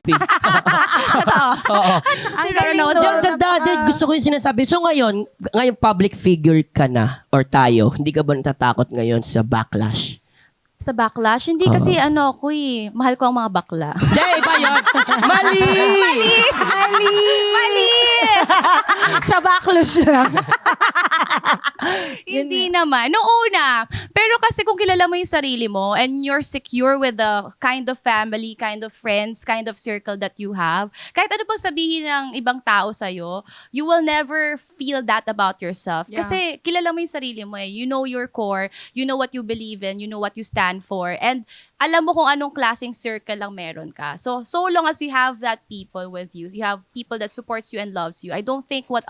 Totoo. Oo. Si Ang Ron galing knows nun. it. Ang ganda, gusto ko yung sinasabi. So ngayon public figure ka na or tayo, hindi ka ba natatakot ngayon sa backlash? Sa backlash, hindi kasi ako mahal ko ang mga bakla. Jay, ba yun? Mali! Mali! Sa backlash lang. Hindi naman. Noong una. Pero kasi kung kilala mo yung sarili mo and you're secure with the kind of family, kind of friends, kind of circle that you have, kahit ano pang sabihin ng ibang tao sa'yo, you will never feel that about yourself. Yeah. Kasi kilala mo yung sarili mo eh. You know your core, you know what you believe in, you know what you stand for, and alam mo kung anong klaseng circle lang meron ka. So long as you have that people with you, you have people that supports you and loves you, I don't think what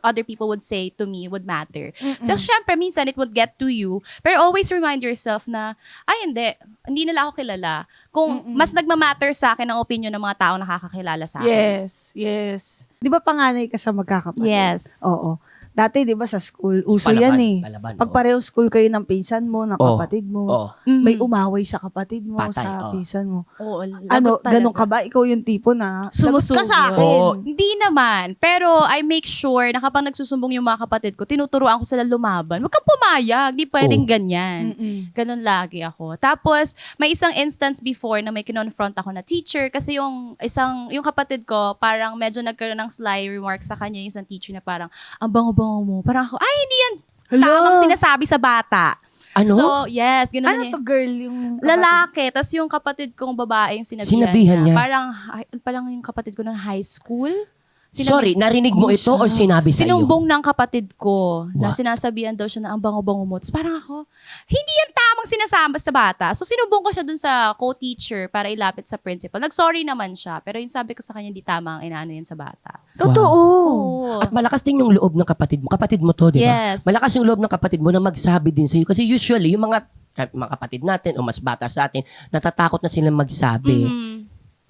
other people would say to me would matter. So, syempre, minsan it would get to you. Pero always remind yourself na, hindi nila ako kilala. Kung mas nagmamatter sa akin ang opinion ng mga tao nakakakilala sa akin. Yes. Di ba panganay ka sa magkakapatid? Yes. Oo. Dati, di ba, sa school, uso Palaban, yan eh. palaban, Pag oo. parehong school kayo ng pinsan mo, ng kapatid mo, Oo. may umaway sa kapatid mo, Patay, sa pinsan mo. Oo, Ano, lagot talaga. ganun ka ba? Ikaw yung tipo na, lagot Sumusubo. ka sa akin. Oo. Hindi naman. Pero I make sure na kapag nagsusumbong yung mga kapatid ko, tinuturoan ko sila lumaban. Huwag kang pumayag. Di pwedeng ganyan. Ganun lagi ako. Tapos, may isang instance before na may kinonfront ako na teacher kasi yung kapatid ko, parang medyo nagkaroon ng sly remark sa kanya yung isang teacher na parang, ang bango-bango mo. Parang ako, ay, hindi yan tamang sinasabi sa bata. Ano? So, yes, ganun Ano niya. to, girl? Yung Lalaki. Tapos yung kapatid kong babae yung Sinabihan niya? Parang yung kapatid ko ng high school. Sorry, narinig mo ito o sinabi sa iyo? Sinumbong ng kapatid ko na What? sinasabihan daw siya na ang bango-bango mo. Tapos parang ako, hindi yan tamang sinasama sa bata. So sinumbong ko siya dun sa co-teacher para ilapit sa principal. Nag-sorry naman siya. Pero yung sabi ko sa kanya, hindi tamang inaano yan sa bata. Totoo. Oo. At malakas din yung loob ng kapatid mo. Kapatid mo to, di ba? Yes. Malakas yung loob ng kapatid mo na magsabi din sa iyo. Kasi usually, yung mga kapatid natin o mas bata sa atin, natatakot na silang magsabi. Mhm.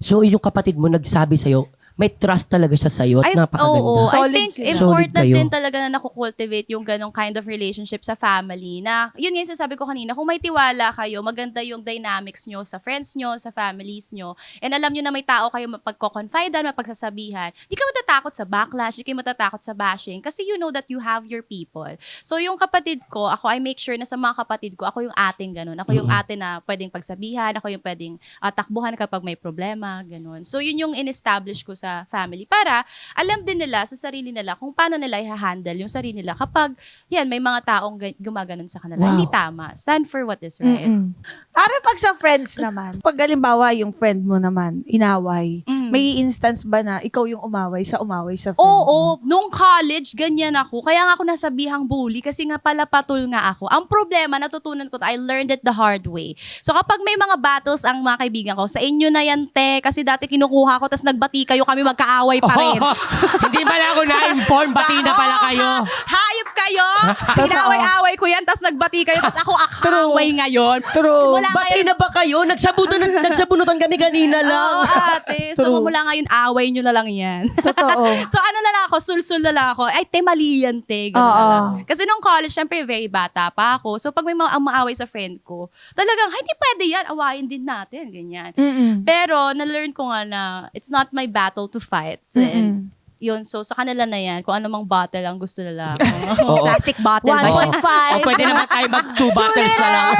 So, yung kapatid mo nagsabi sa iyo, may trust talaga siya sa iyo at napakaganda. Oo, I Solid think sila. important Solid kayo. din talaga na nakukultivate yung ganong kind of relationship sa family na, yun nga yung sabi ko kanina, kung may tiwala kayo, maganda yung dynamics nyo sa friends nyo, sa families nyo, and alam nyo na may tao kayo mapagko-confidean, mapagsasabihan, di ka matatakot sa backlash, di kayo matatakot sa bashing, kasi you know that you have your people. So yung kapatid ko, I make sure na sa mga kapatid ko, ako yung ating ganun. Ako yung ate na pwedeng pagsabihan, ako yung pwedeng takbuhan kapag may problema, ganun. So yun yung in-establish ko sa family para alam din nila sa sarili nila kung paano nila i-handle yung sarili nila kapag yan may mga taong gumaganon sa kanila. Wow. Hindi tama. Stand for what is right. Para pag sa friends naman, pag halimbawa yung friend mo naman, inaway, may instance ba na ikaw yung umaway sa friend mo? Oo, nung college, ganyan ako. Kaya nga ako nasabihang bully kasi nga pala patul nga ako. Ang problema, natutunan ko, I learned it the hard way. So kapag may mga battles ang mga kaibigan ko, sa inyo na yan, te, kasi dati kinukuha ko, tas nagbati kayo, kami magkaaway pa rin. Hindi pala ako na-inform, bati na pala kayo. Hayop kayo! Pinaway-away ko yan, tas nagbati kayo, tas ako akaway ngayon. True. Mula Bati na ba kayo? Nagsabunutan kami kanina lang. Oo, ate. So, mula ngayon, away nyo na lang yan. Totoo. So, ano na lang ako, sulsul na lang ako. Ay, te, mali yan, te. Ganun na lang. Kasi nung college, syempre, very bata pa ako. So, pag may mga maaway sa friend ko, talagang, ay, hindi pwede yan. Awayin din natin. Ganyan. Pero, na-learn ko nga na it's not my battle to fight. So, and, yun, so sa kanila na yan, kung anumang bottle ang gusto nila. Oo. Plastic bottle ba yan? 1.5. O pwede naman tayo mag 2 bottles na lang.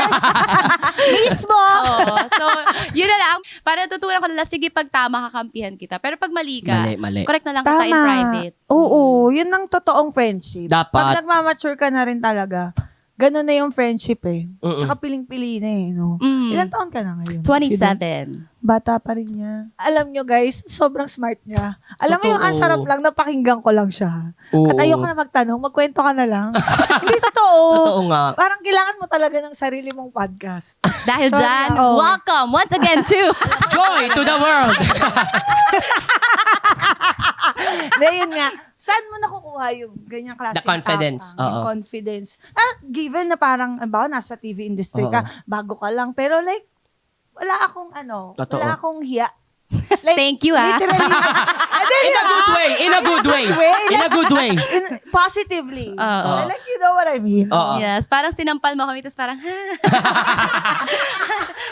Mismo. Oo. So, yun na lang. Para tutunan ko nila, sige, pag tama, kakampihan kita. Pero pag mali ka, Mali. correct na lang kita in private. Oo, yun ang totoong friendship. Dapat. Pag nagmamature ka na rin talaga, ganun na yung friendship eh. Mm-mm. Tsaka piling-pili na eh, no? Mm. Ilan taon ka na ngayon? 27. Bata pa rin niya. Alam nyo guys, sobrang smart niya. Alam mo yung ang Totoo. sarap lang, napakinggan ko lang siya. Oo. At ayoko na magtanong, magkwento ka na lang. Hindi totoo. Totoo nga. Parang kailangan mo talaga ng sarili mong podcast. Dahil Sorry, dyan, oo. welcome once again to Joy to the world. Hindi, yun nga. Saan mo nakukuha yung ganyang klase? The confidence, tapang, yung oo. confidence. Given na parang, bawa, nasa TV industry ka, Oo. bago ka lang. Pero like, wala akong Totoo. wala akong hiya. Like, Thank you, ah. Literally. In a good way. In a good way. In a good way. Positively. Oo. Like, you know what I mean? Oo. Yes, parang sinampal mo kami, tapos parang, ha?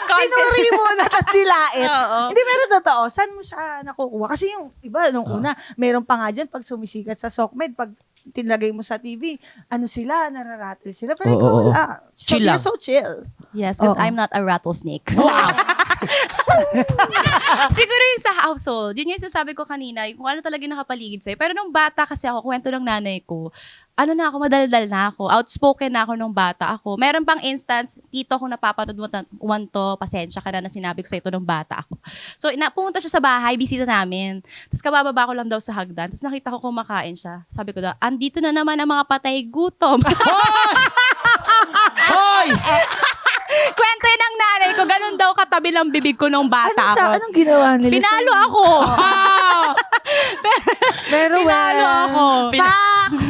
Pinuri mo na Tapos nilait. Oo. Hindi, pero totoo. Saan mo siya nakukuha? Kasi yung iba, nung una, meron pa nga dyan, pag sumisikat sa SOCMED, pag tinlagay mo sa TV, ano sila, nararatel sila. Pero ikaw, wala. So, Chill you're lang. so chill. Yes, because Oo. I'm not a rattlesnake. Wow! Siguro yung sa household, yun yung sasabi ko kanina, yung kung ano talaga yung nakapaligid sa'yo. Pero nung bata kasi ako, kwento ng nanay ko, ano na ako, madaldal na ako. Outspoken na ako nung bata ako. Meron pang instance, tito kung napapanood mo to, pasensya ka na sinabi ko sa ito nung bata ako. So, pumunta siya sa bahay, bisita namin. Tapos kabababa ko lang daw sa hagdan. Tapos nakita ko kumakain siya. Sabi ko daw, andito na naman ang mga patay gutom. Hoy! Kwento yun ng nanay ko, ganun daw katabi lang bibig ko nung bata Ano siya? ako. Anong ginawa nila? Pinalo ako. Pero Pinalo ako.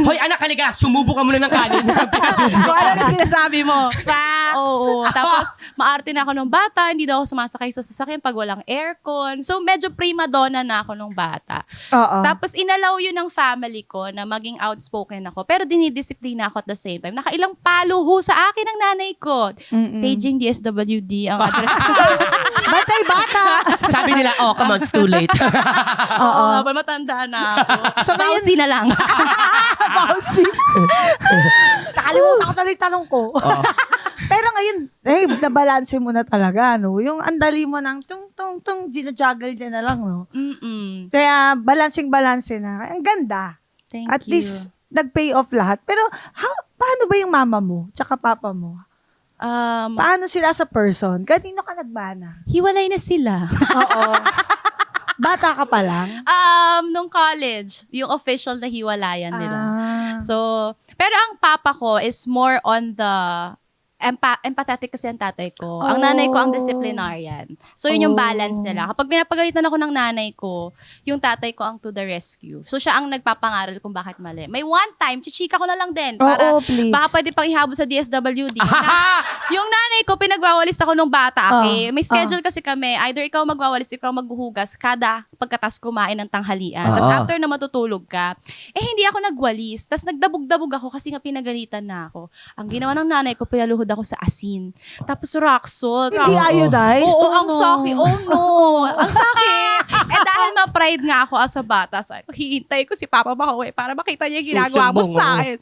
Hoy, anak, halika. Sumubo ka muna ng kanin. Kung ano na sinasabi mo. Oo. Tapos, maarte na ako nung bata. Hindi daw ako sumasakay sa sasakyan pag walang aircon. So, medyo prima donna na ako nung bata. Oo. Tapos, inalaw yun ng family ko na maging outspoken ako. Pero dinidisiplina ako at the same time. Nakailang palo ho sa akin ng nanay ko. Paging DSWD ang address ko. Batay bata! Sabi nila, oh, come on, it's too late. Oo, nga ba, matanda na ako. So, ngayon- Pausi na lang. Pausi. Nakalimutan ko talaga yung tanong ko. Pero ngayon, nabalanse mo na talaga, no? Yung andali mo ng tung-tung-tung, ginajuggle niya na lang, no? Mm-mm. Kaya balancing-balanse na. Ang ganda. Thank At you. least, nag-pay off lahat. Pero, paano ba yung mama mo, tsaka papa mo? Paano sila sa person? Kanino ka nagbana? Hiwalay na sila. Oo. Bata ka pa lang? Nung college, yung official na hiwalayan nila. So, pero ang papa ko is more on the empathetic kasi ang tatay ko. Ang nanay ko ang disciplinarian. So, yun yung balance nila. Kapag pinapagalitan ako ng nanay ko, yung tatay ko ang to the rescue. So, siya ang nagpapangaral kung bakit mali. May one time, chichika ko na lang din. Para Oo, please. baka pwede pang ihabol sa DSWD. Yung nanay ko, pinagwawalis ako nung bata. Okay? May schedule kasi kami. Either ikaw magwawalis, ikaw maghuhugas kada pagkatas kumain ng tanghalian. Tapos after na matutulog ka, hindi ako nagwalis. Tapos nagdabog-dabog ako kasi nga pinagalitan na ako. Ang ginawa ng nanay ko, pinaluhod ako sa asin. Tapos rock salt. Hindi iodized? Oo, Oh, ang no. sakit. Oh no. Ang sakit. Dahil ma-pride nga ako as a bata, sabi ko, hihintay ko si Papa Mahoy para makita niya yung ginagawa mo Susumbong, sa akin.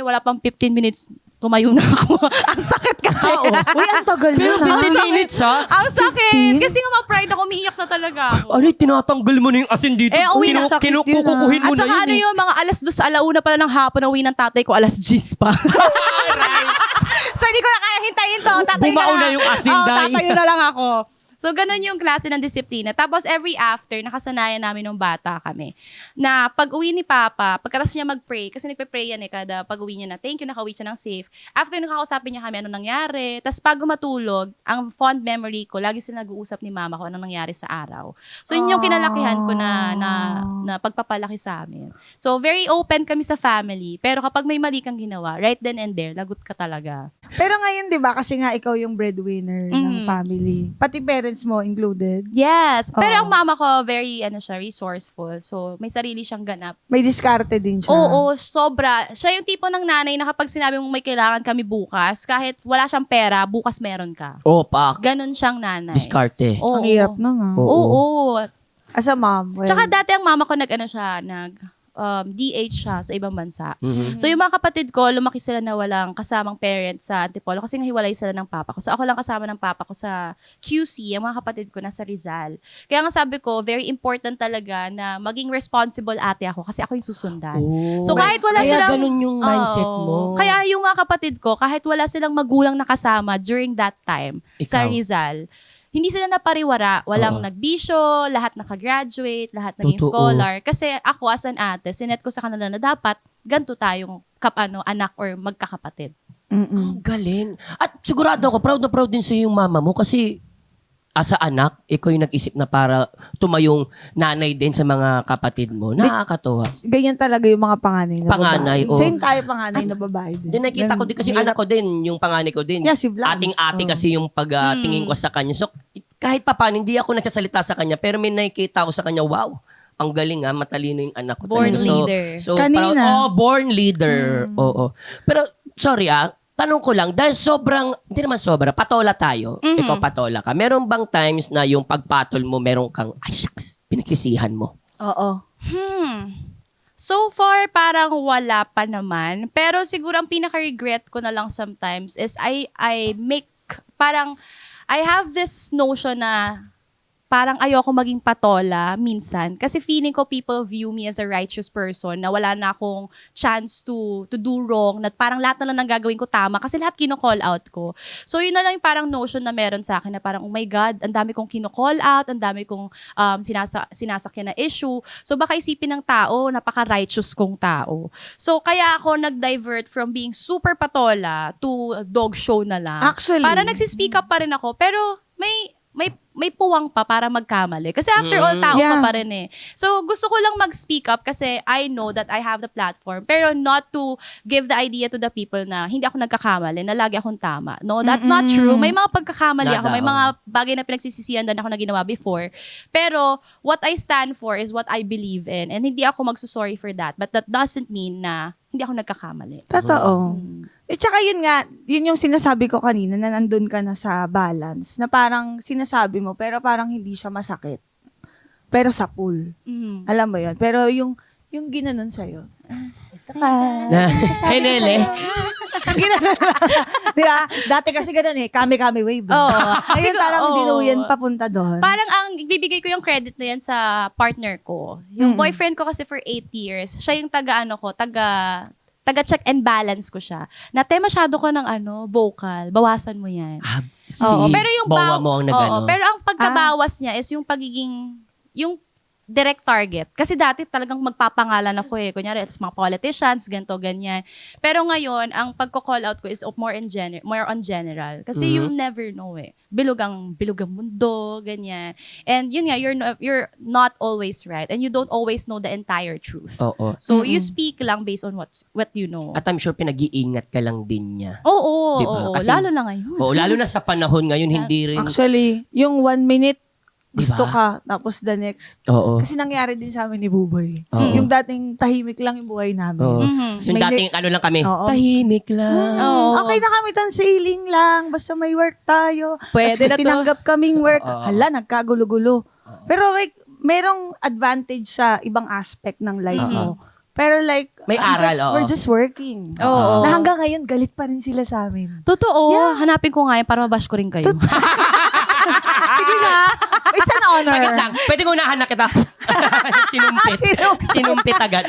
Wala pang 15 minutes, tumayo na ako. Ang sakit kasi. Uy, ang tagal Pero yun, ha? 15 minutes, ha? Ang sakit. 15? Kasi nga ma-pride ako, umiiyak na talaga ako. Ano, tinatanggal mo na yung asin dito. Uwi na, sakit yun, Kinukukuhin mo At na saka yun. ano yun, mga alas 2 alauna pala ng hapon na uwi ng tatay ko, alas 10 pa. So hindi ko na kaya hintayin to. Tatayo Bumao na na yung asin, Day. Tatayo na lang ako. So, ganun yung klase ng disiplina. Tapos, every after, nakasanayan namin nung bata kami, na pag uwi ni Papa, pagkatas niya mag-pray, kasi nagpe-pray yan kada pag uwi niya na, thank you, nakauwi siya ng safe. After, nakakausapin niya kami, ano nangyari. Tapos, pag matulog, ang fond memory ko, lagi sila nag-uusap ni Mama ko, anong nangyari sa araw. So, yun yung kinalakihan ko na pagpapalaki sa amin. So, very open kami sa family. Pero kapag may mali kang ginawa, right then and there, lagot ka talaga. Pero ngayon, di ba, kasi nga ikaw yung breadwinner ng family. Pati parents mo included. Yes. Pero Oo. ang mama ko, very, resourceful. So, may sarili siyang ganap. May diskarte din siya. Oo, sobra. Siya yung tipo ng nanay na kapag sinabi mong may kailangan kami bukas, kahit wala siyang pera, bukas meron ka. Pak. Ganon siyang nanay. Diskarte. Oo. Ang hirap na nga. Oo. As a mom. Well, Tsaka dati ang mama ko DH siya sa ibang bansa. Mhm. So yung mga kapatid ko, lumaki sila na walang kasamang parents sa Antipolo kasi nga hiwalay sila ng papa ko. So ako lang kasama ng papa ko sa QC, ang mga kapatid ko nasa Rizal. Kaya nga sabi ko, very important talaga na maging responsible ate ako kasi ako yung susundan. So kahit wala Kaya silang... ganun yung mindset Oo. mo. Kaya yung mga kapatid ko, kahit wala silang magulang nakasama during that time sa Ikaw. Rizal, hindi sila napariwara. Walang Oo. nagbisyo, lahat nakagraduate, lahat naging Totoo. scholar. Kasi ako as an ate, sinet ko sa kanila na dapat ganito tayong anak or magkakapatid. Ang galing. At sigurado ako, proud na proud din sa'yo yung mama mo kasi as a anak, ikaw yung nag-isip na para tumayong nanay din sa mga kapatid mo. Nakakatuwa. ganyan talaga yung mga panganay na Panganay, babae. oo. Same tayo panganay na babae din. Din nakita ko din kasi Ganun. anak ko din, yung panganay ko din. Yeah, si Vlad. Ating-ate Oo. kasi yung pagtingin ko sa kanya. So, kahit pa paano, hindi ako nagsasalita sa kanya, pero may nakikita ko sa kanya, wow, ang galing matalino yung anak ko. Born talaga. leader. So, Kanina. born leader. Oo. Pero, sorry tanong ko lang, dahil hindi naman sobra, patola tayo. Mhm. Ikaw patola ka. Meron bang times na yung pagpatol mo, meron kang, ay shucks, pinagsisihan mo? Oo. So far, parang wala pa naman. Pero siguro ang pinaka-regret ko na lang sometimes is I have this notion na parang ayoko maging patola minsan. Kasi feeling ko people view me as a righteous person na wala na akong chance to do wrong. Na parang lahat na lang ng gagawin ko tama kasi lahat kino-call out ko. So yun na lang yung parang notion na meron sa akin na parang, oh my God, ang dami kong kino-call out, ang dami kong sinasakyan na issue. So baka isipin ng tao, napaka-righteous kong tao. So kaya ako nag-divert from being super patola to dog show na lang. Actually. Para nagsispeak up pa rin ako, pero may puwang pa para magkamali. Kasi after all, tao Yeah. ka pa rin eh. So, gusto ko lang mag-speak up kasi I know that I have the platform. Pero not to give the idea to the people na hindi ako nagkakamali, na lagi akong tama. No, that's not true. May mga pagkakamali ako. May mga bagay na pinagsisisihan din ako na ginawa before. Pero, what I stand for is what I believe in. And hindi ako magsusorry for that. But that doesn't mean na hindi ako nagkakamali. Totoo. At saka yun nga, yun yung sinasabi ko kanina na nandun ka na sa balance. Na parang sinasabi mo, pero parang hindi siya masakit. Pero sa pool. Mhm. Alam mo yun. Pero yung ginanon sa'yo. Ito ka. Hey, Nele. Di ba? Dati kasi ganun eh. Kami-kami wave. Oo. Ayun, Siguro, parang oo. dinuyan papunta doon. Parang bibigay ko yung credit na yan sa partner ko. Yung Mm. boyfriend ko kasi for 8 years, siya yung taga check and balance ko siya. Na masyado ko ng vocal, bawasan mo yan. Oo, pero yung bawa mo ang nagano. pero ang pagkabawas niya is yung pagiging, yung direct target. Kasi dati talagang magpapangalan ako eh. Kunyari, mga politicians, ganito, ganyan. Pero ngayon, ang pagko-call out ko is more on general. Kasi you never know eh. Bilog ang mundo, ganyan. And yun nga, you're not always right. And you don't always know the entire truth. Oo. So, you speak lang based on what you know. At I'm sure pinag-iingat ka lang din niya. Oo, Diba? oo. Kasi- Lalo na ngayon. Oo, lalo na sa panahon ngayon, hindi rin. Actually, yung 1 minute, gusto Diba? ka, tapos the next. Oo. Kasi nangyari din sa amin ni Buboy. Oo. Yung dating tahimik lang yung buhay namin. Oo. Mhm. So, yung May dating lang kami, Oo. tahimik lang. Oo. Okay na kami tan sailing lang, basta may work tayo. Pwede na Tapos to. tinanggap kaming work. Oo. Hala, nagkagulo-gulo. Pero like, merong advantage sa ibang aspect ng life mo. Pero like, May aral, oo. we're just working. Oo. Na hanggang ngayon, galit pa rin sila sa amin. Totoo. Yeah. Hanapin ko nga yun para mabash ko rin kayo. Sige na, it's an honor. Saglit lang. Pwede ko unahan na kita. Sinumpit. Sinumpit. Sinumpit agad.